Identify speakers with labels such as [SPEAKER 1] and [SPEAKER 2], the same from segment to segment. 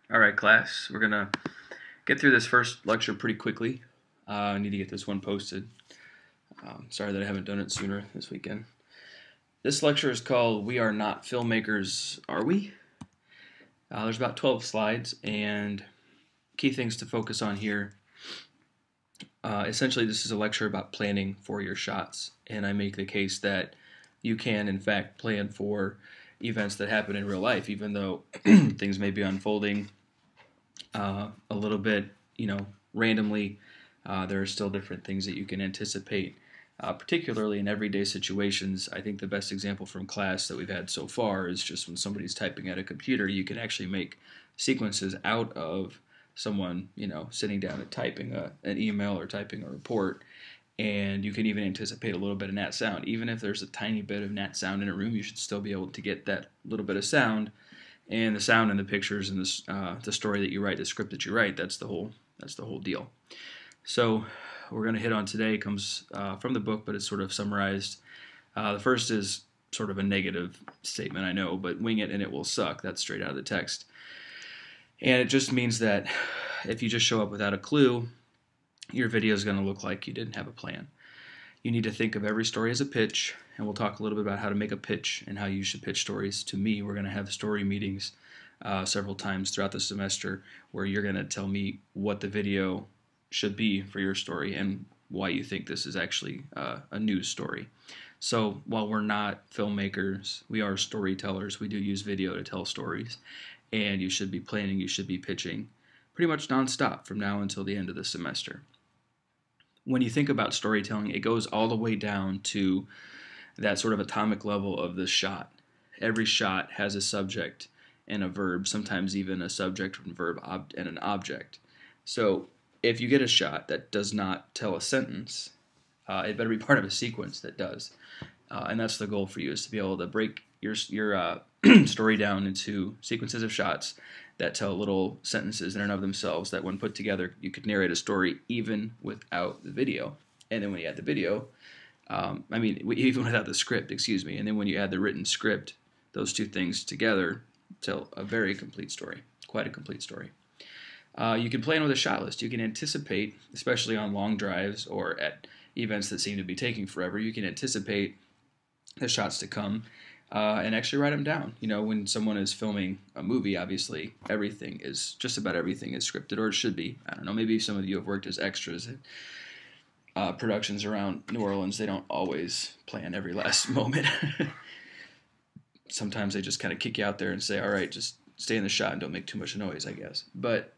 [SPEAKER 1] All right, class, we're going to get through this first lecture pretty quickly. I need to get this one posted. Sorry that I haven't done it sooner this weekend. This lecture is called We Are Not Filmmakers, Are We? There's about 12 slides, and key things to focus on here. Essentially, this is a lecture about planning for your shots, and I make the case that you can, in fact, plan for events that happen in real life, even though things may be unfolding a little bit, randomly. There are still different things that you can anticipate, particularly in everyday situations. I think the best example from class that we've had so far is just when somebody's typing at a computer, you can actually make sequences out of someone, sitting down and typing an email or typing a report, and you can even anticipate a little bit of nat sound. Even if there's a tiny bit of nat sound in a room, you should still be able to get that little bit of sound. And the sound and the pictures and the story that you write, the script that you write, that's the whole deal. So we're going to hit on today comes from the book, but it's sort of summarized. The first is sort of a negative statement, I know, but wing it and it will suck. That's straight out of the text. And it just means that if you just show up without a clue, your video is going to look like you didn't have a plan. You need to think of every story as a pitch, and we'll talk a little bit about how to make a pitch and how you should pitch stories to me. We're going to have story meetings several times throughout the semester where you're going to tell me what the video should be for your story and why you think this is actually a news story. So while we're not filmmakers, we are storytellers. We do use video to tell stories, and you should be planning, you should be pitching pretty much nonstop from now until the end of the semester. When you think about storytelling, it goes all the way down to that sort of atomic level of the shot. Every shot has a subject and a verb, sometimes even a subject and verb and an object. So if you get a shot that does not tell a sentence, it better be part of a sequence that does. And that's the goal for you, is to be able to break your story down into sequences of shots that tell little sentences in and of themselves that when put together, you could narrate a story even without the video. And then when you add the video, even without the script, and then when you add the written script, those two things together tell a very complete story, quite a complete story. You can plan with a shot list. You can anticipate, especially on long drives or at events that seem to be taking forever, you can anticipate the shots to come and actually write them down. When someone is filming a movie, obviously just about everything is scripted, or it should be. I don't know, maybe some of you have worked as extras at productions around New Orleans. They don't always plan every last moment. Sometimes they just kind of kick you out there and say, all right, just stay in the shot and don't make too much noise, I guess. But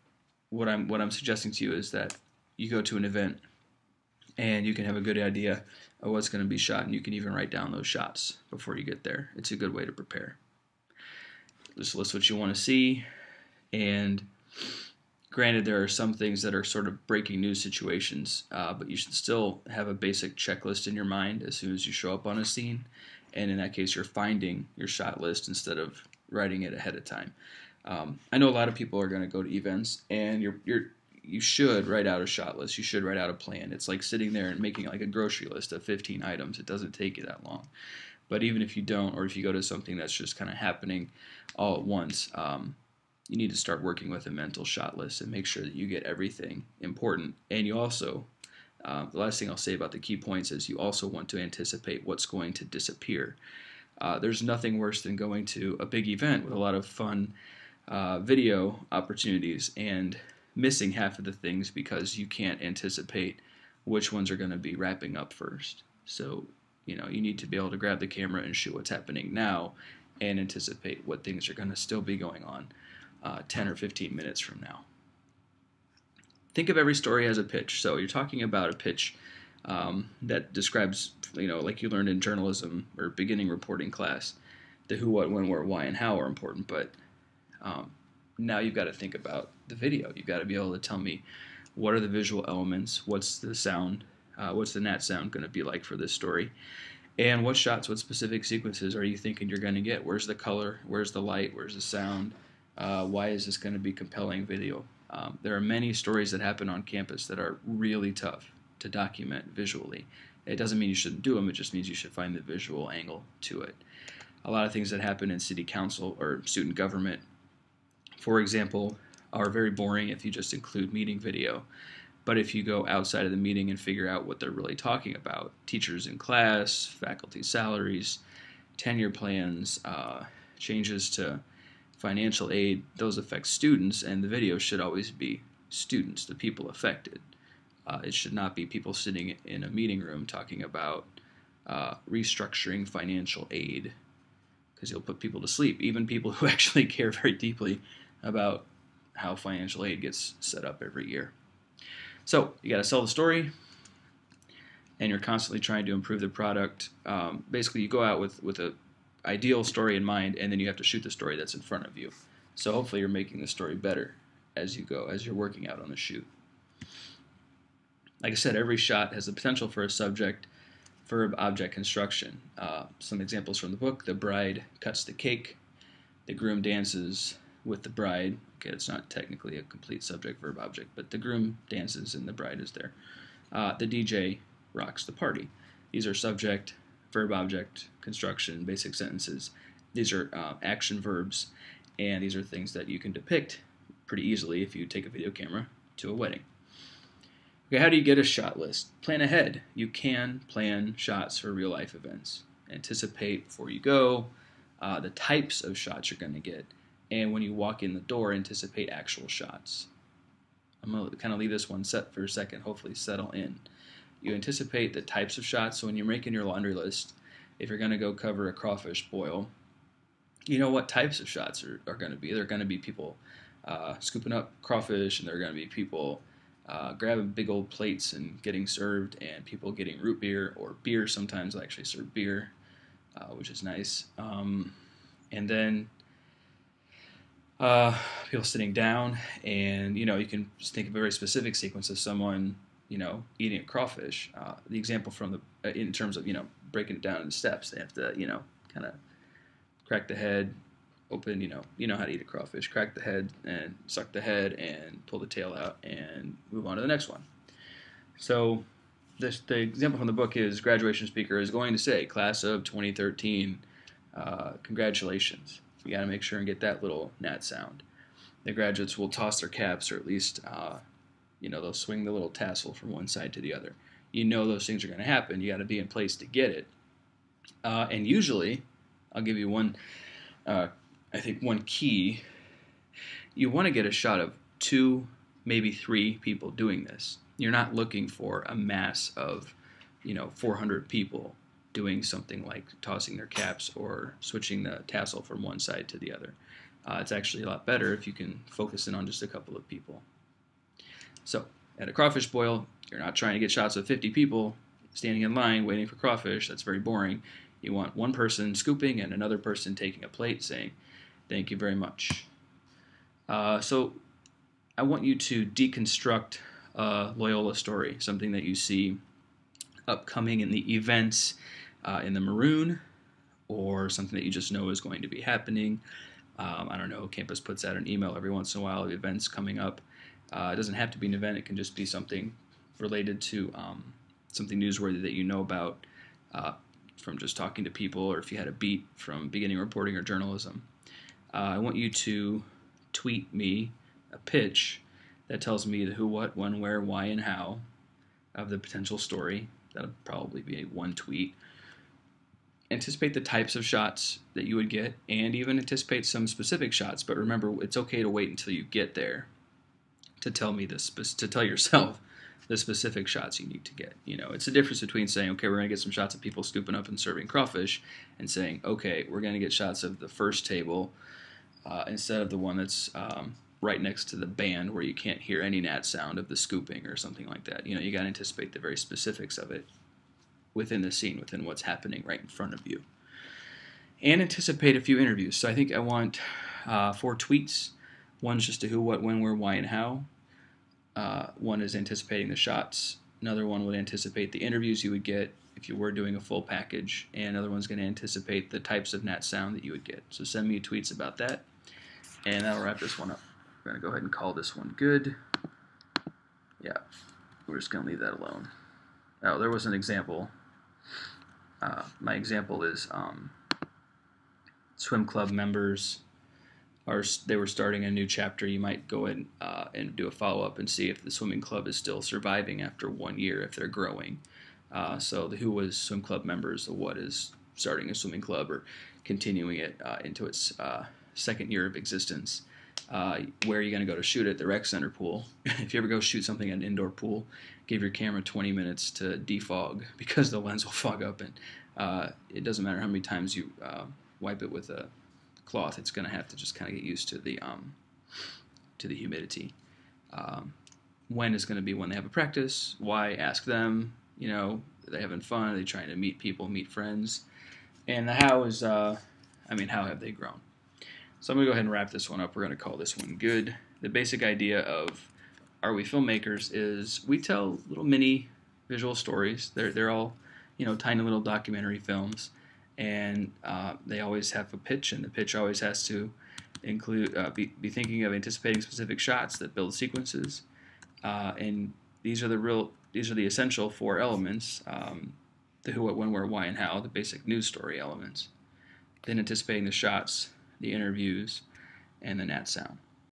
[SPEAKER 1] what I'm suggesting to you is that you go to an event and you can have a good idea of what's going to be shot, and you can even write down those shots before you get there. It's a good way to prepare. Just list what you want to see, and granted, there are some things that are sort of breaking news situations, but you should still have a basic checklist in your mind as soon as you show up on a scene, and in that case, you're finding your shot list instead of writing it ahead of time. I know a lot of people are going to go to events, and you should write out a shot list. You should write out a plan. It's like sitting there and making like a grocery list of 15 items. It doesn't take you that long. But even if you don't, or if you go to something that's just kind of happening all at once, you need to start working with a mental shot list and make sure that you get everything important. And you also, the last thing I'll say about the key points is you also want to anticipate what's going to disappear. There's nothing worse than going to a big event with a lot of fun video opportunities and missing half of the things because you can't anticipate which ones are going to be wrapping up first. So, you need to be able to grab the camera and shoot what's happening now and anticipate what things are going to still be going on 10 or 15 minutes from now. Think of every story as a pitch. So you're talking about a pitch that describes, like you learned in journalism or beginning reporting class, the who, what, when, where, why, and how are important, but now you've got to think about the video. You've got to be able to tell me what are the visual elements, what's the sound, what's the nat sound going to be like for this story, and what shots, what specific sequences are you thinking you're going to get? Where's the color? Where's the light? Where's the sound? Why is this going to be compelling video? There are many stories that happen on campus that are really tough to document visually. It doesn't mean you shouldn't do them, it just means you should find the visual angle to it. A lot of things that happen in city council or student government, for example, are very boring if you just include meeting video. But if you go outside of the meeting and figure out what they're really talking about, teachers in class, faculty salaries, tenure plans, changes to financial aid, those affect students, and the video should always be students, the people affected. It should not be people sitting in a meeting room talking about restructuring financial aid, because you'll put people to sleep, even people who actually care very deeply about how financial aid gets set up every year. So you got to sell the story, and you're constantly trying to improve the product. Basically, you go out with a ideal story in mind, and then you have to shoot the story that's in front of you. So hopefully you're making the story better as you go, as you're working out on the shoot. Like I said, every shot has the potential for a subject-verb-object construction. Some examples from the book: the bride cuts the cake, the groom dances with the bride. Okay, it's not technically a complete subject-verb-object, but the groom dances and the bride is there. The DJ rocks the party. These are subject, verb, object, construction, basic sentences. These are action verbs, and these are things that you can depict pretty easily if you take a video camera to a wedding. Okay, how do you get a shot list? Plan ahead. You can plan shots for real-life events. Anticipate before you go the types of shots you're going to get, and when you walk in the door, anticipate actual shots. I'm going to kind of leave this one set for a second, hopefully settle in. You anticipate the types of shots, so when you're making your laundry list, if you're going to go cover a crawfish boil, you know what types of shots are going to be. There are going to be people scooping up crawfish, and there are going to be people grabbing big old plates and getting served, and people getting root beer or beer. Sometimes I actually serve beer, which is nice. And then people sitting down, and you can just think of a very specific sequence of someone eating a crawfish. The example from in terms of breaking it down into steps, they have to kind of crack the head open. You know how to eat a crawfish. Crack the head and suck the head and pull the tail out and move on to the next one. So the example from the book is graduation speaker is going to say, class of 2013, congratulations. You got to make sure and get that little gnat sound. The graduates will toss their caps, or at least, they'll swing the little tassel from one side to the other. Those things are going to happen. You got to be in place to get it. And usually, I'll give you one key. You want to get a shot of 2, maybe 3 people doing this. You're not looking for a mass of, 400 people doing something like tossing their caps or switching the tassel from one side to the other. It's actually a lot better if you can focus in on just a couple of people. So, at a crawfish boil, you're not trying to get shots of 50 people standing in line waiting for crawfish. That's very boring. You want one person scooping and another person taking a plate saying, "Thank you very much." So, I want you to deconstruct a Loyola story, something that you see upcoming in the events in the Maroon, or something that you just know is going to be happening. I don't know, campus puts out an email every once in a while of events coming up. It doesn't have to be an event. It can just be something related to something newsworthy that you know about from just talking to people, or if you had a beat from beginning reporting or journalism. I want you to tweet me a pitch that tells me the who, what, when, where, why, and how of the potential story. That'll probably be one tweet. Anticipate the types of shots that you would get, and even anticipate some specific shots. But remember, it's okay to wait until you get there to tell me this, to tell yourself the specific shots you need to get. It's the difference between saying, okay, we're going to get some shots of people scooping up and serving crawfish, and saying, okay, we're going to get shots of the first table instead of the one that's right next to the band where you can't hear any gnat sound of the scooping or something like that. You got to anticipate the very specifics of it within the scene, within what's happening right in front of you. And anticipate a few interviews. So I think I want 4 tweets. One's just a who, what, when, where, why, and how. One is anticipating the shots. Another one would anticipate the interviews you would get if you were doing a full package. And another one's going to anticipate the types of gnat sound that you would get. So send me tweets about that. And that'll wrap this one up. We're going to go ahead and call this one good. Yeah, we're just going to leave that alone. Oh, there was an example. My example is swim club members they were starting a new chapter, you might go in and do a follow-up and see if the swimming club is still surviving after 1 year, if they're growing. So the who was swim club members, the what is starting a swimming club or continuing it into its second year of existence. Where are you going to go to shoot it? The rec center pool. If you ever go shoot something at an indoor pool, give your camera 20 minutes to defog because the lens will fog up, and it doesn't matter how many times you wipe it with a cloth, it's going to have to just kind of get used to the humidity. When is going to be when they have a practice? Why? Ask them. Are they having fun? Are they trying to meet people, meet friends? And the how is, how have they grown? So I'm going to go ahead and wrap this one up. We're going to call this one good. The basic idea of Are We Filmmakers is we tell little mini visual stories. They're all, tiny little documentary films. And they always have a pitch, and the pitch always has to include be thinking of anticipating specific shots that build sequences. And these are the essential 4 elements: the who, what, when, where, why, and how, the basic news story elements. Then anticipating the shots, the interviews, and the nat sound.